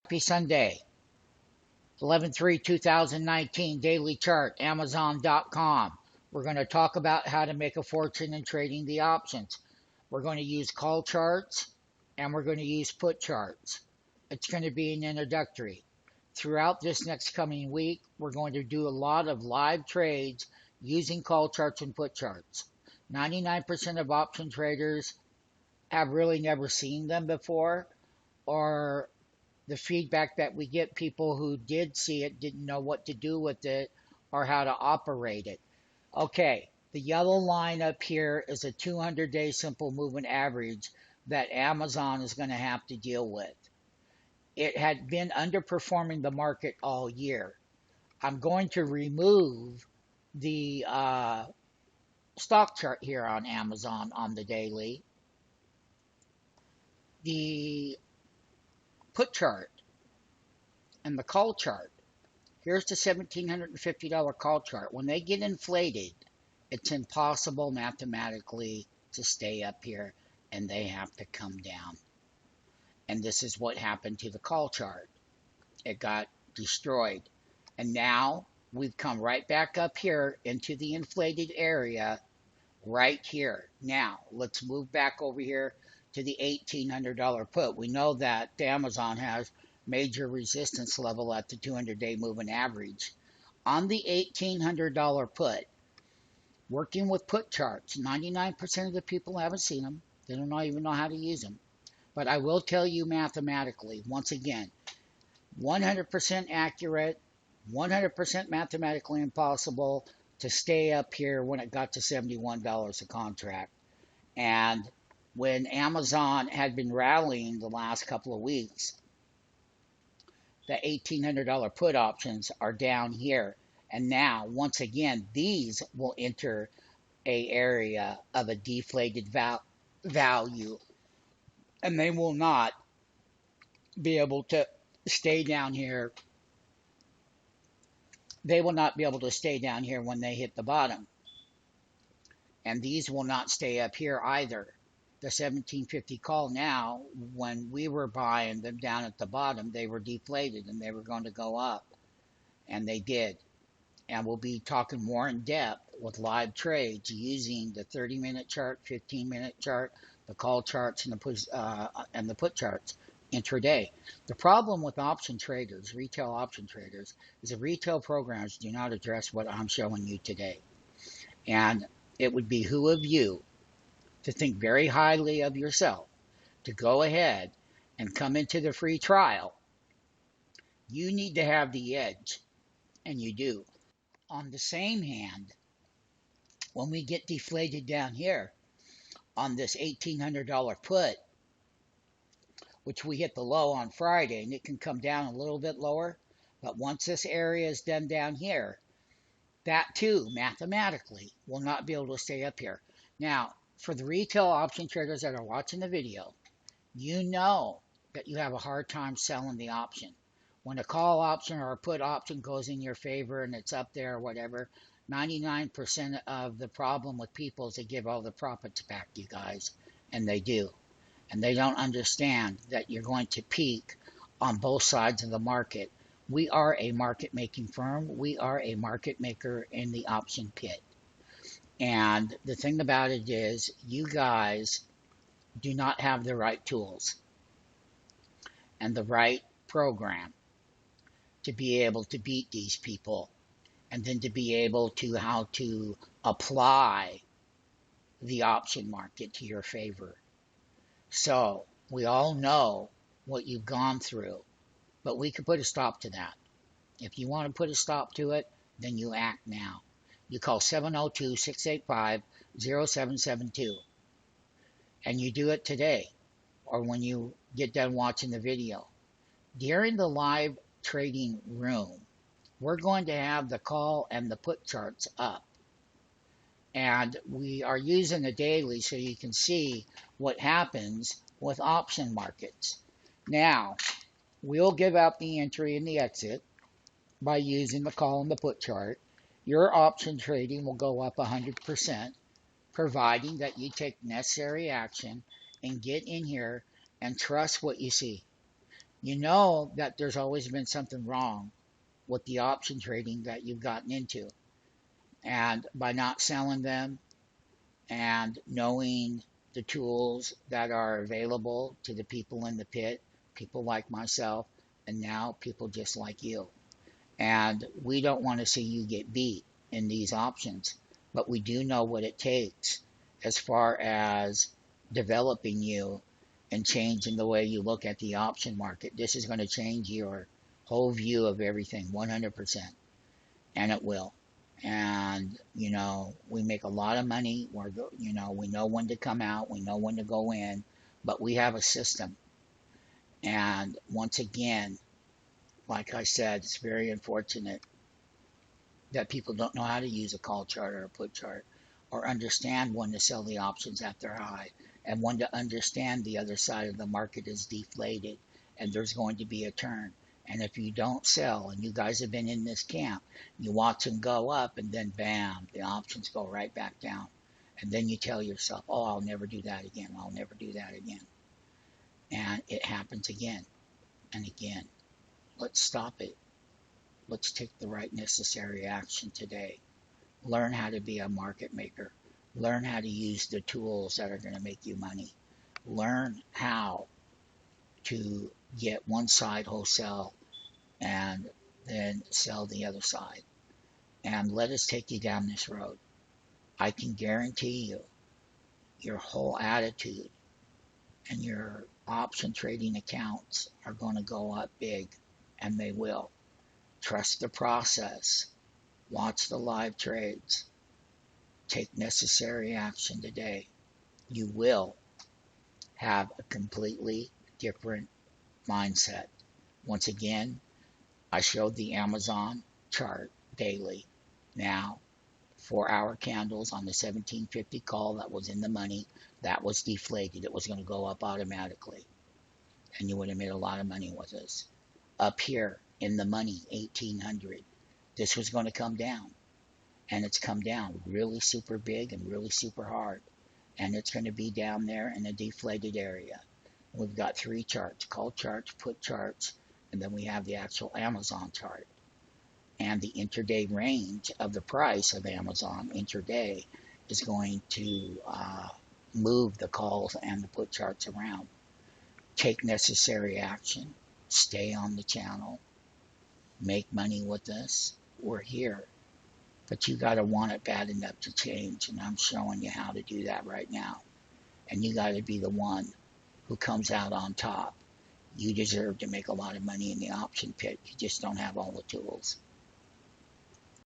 Happy Sunday, 11/3/2019 daily chart, Amazon.com. We're going to talk about how to make a fortune in trading the options. We're going to use call charts and we're going to use put charts. It's going to be an introductory. Throughout this next coming week, we're going to do a lot of live trades using call charts and put charts. 99% of option traders have really never seen them before, or the feedback that we get, people who did see it didn't know what to do with it or how to operate it. Okay, the yellow line up here is a 200-day simple moving average that Amazon is going to have to deal with. It had been underperforming the market all year. I'm going to remove the stock chart here on Amazon on the daily. The put chart and the call chart. Here's the $1,750 call chart. When they get inflated, it's impossible mathematically to stay up here and they have to come down. And this is what happened to the call chart. It got destroyed. And now we've come right back up here into the inflated area right here. Now let's move back over here to the $1,800 put. We know that Amazon has major resistance level at the 200-day moving average. On the $1,800 put, working with put charts, 99% of the people haven't seen them. They don't even know how to use them. But I will tell you mathematically, once again, 100% accurate, 100% mathematically impossible to stay up here when it got to $71 a contract. And when Amazon had been rallying the last couple of weeks, the $1,800 put options are down here. And now, once again, these will enter an area of a deflated value. And they will not be able to stay down here. They will not be able to stay down here when they hit the bottom. And these will not stay up here either. The 1750 call now, when we were buying them down at the bottom, they were deflated and they were going to go up. And they did. And we'll be talking more in depth with live trades using the 30-minute chart, 15-minute chart, the call charts, and the put charts intraday. The problem with option traders, retail option traders, is the retail programs do not address what I'm showing you today. And it would behoove you to think very highly of yourself, to go ahead and come into the free trial. You need to have the edge, and you do. On the same hand, when we get deflated down here on this $1,800 put, which we hit the low on Friday, and it can come down a little bit lower, but once this area is done down here, that too, mathematically, will not be able to stay up here. Now, for the retail option traders that are watching the video, you know that you have a hard time selling the option. When a call option or a put option goes in your favor and it's up there or whatever, 99% of the problem with people is they give all the profits back, you guys, and they do. And they don't understand that you're going to peak on both sides of the market. We are a market-making firm. We are a market maker in the option pit. And the thing about it is, you guys do not have the right tools and the right program to be able to beat these people, and then to be able to how to apply the option market to your favor. So we all know what you've gone through, but we could put a stop to that. If you want to put a stop to it, then you act now. You call 702-685-0772. And you do it today, or when you get done watching the video. During the live trading room, we're going to have the call and the put charts up. And we are using a daily so you can see what happens with option markets. Now, we'll give out the entry and the exit by using the call and the put chart. Your option trading will go up 100%, providing that you take necessary action and get in here and trust what you see. you know that there's always been something wrong with the option trading that you've gotten into. And by not selling them and knowing the tools that are available to the people in the pit, people like myself, and now people just like you. And we don't want to see you get beat in these options, but we do know what it takes as far as developing you and changing the way you look at the option market. This is going to change your whole view of everything 100%, and it will. And, we make a lot of money. We know when to come out, we know when to go in, but we have a system. And once again, like I said, it's very unfortunate that people don't know how to use a call chart or a put chart, or understand when to sell the options at their high, and when to understand the other side of the market is deflated and there's going to be a turn. And if you don't sell, and you guys have been in this camp, you watch them go up and then bam, the options go right back down. And then you tell yourself, oh, I'll never do that again. I'll never do that again. And it happens again and again. Let's stop it. Let's take the right necessary action today. Learn how to be a market maker. Learn how to use the tools that are going to make you money. Learn how to get one side wholesale and then sell the other side. And let us take you down this road. I can guarantee you your whole attitude and your option trading accounts are going to go up big, and they will. Trust the process. Watch the live trades. Take necessary action today. You will have a completely different mindset. Once again, I showed the Amazon chart daily. Now, 4-hour candles on the 1750 call that was in the money, that was deflated. It was going to go up automatically. And you would have made a lot of money with this. Up here in the money, 1800. This was going to come down. And it's come down really super big and really super hard. And it's going to be down there in a deflated area. We've got 3 charts, call charts, put charts, and then we have the actual Amazon chart. And the intraday range of the price of Amazon intraday is going to move the calls and the put charts around. Take necessary action. Stay on the channel. Make money with us. We're here. But you got to want it bad enough to change, and I'm showing you how to do that right now. And you got to be the one who comes out on top. You deserve to make a lot of money in the option pit. You just don't have all the tools.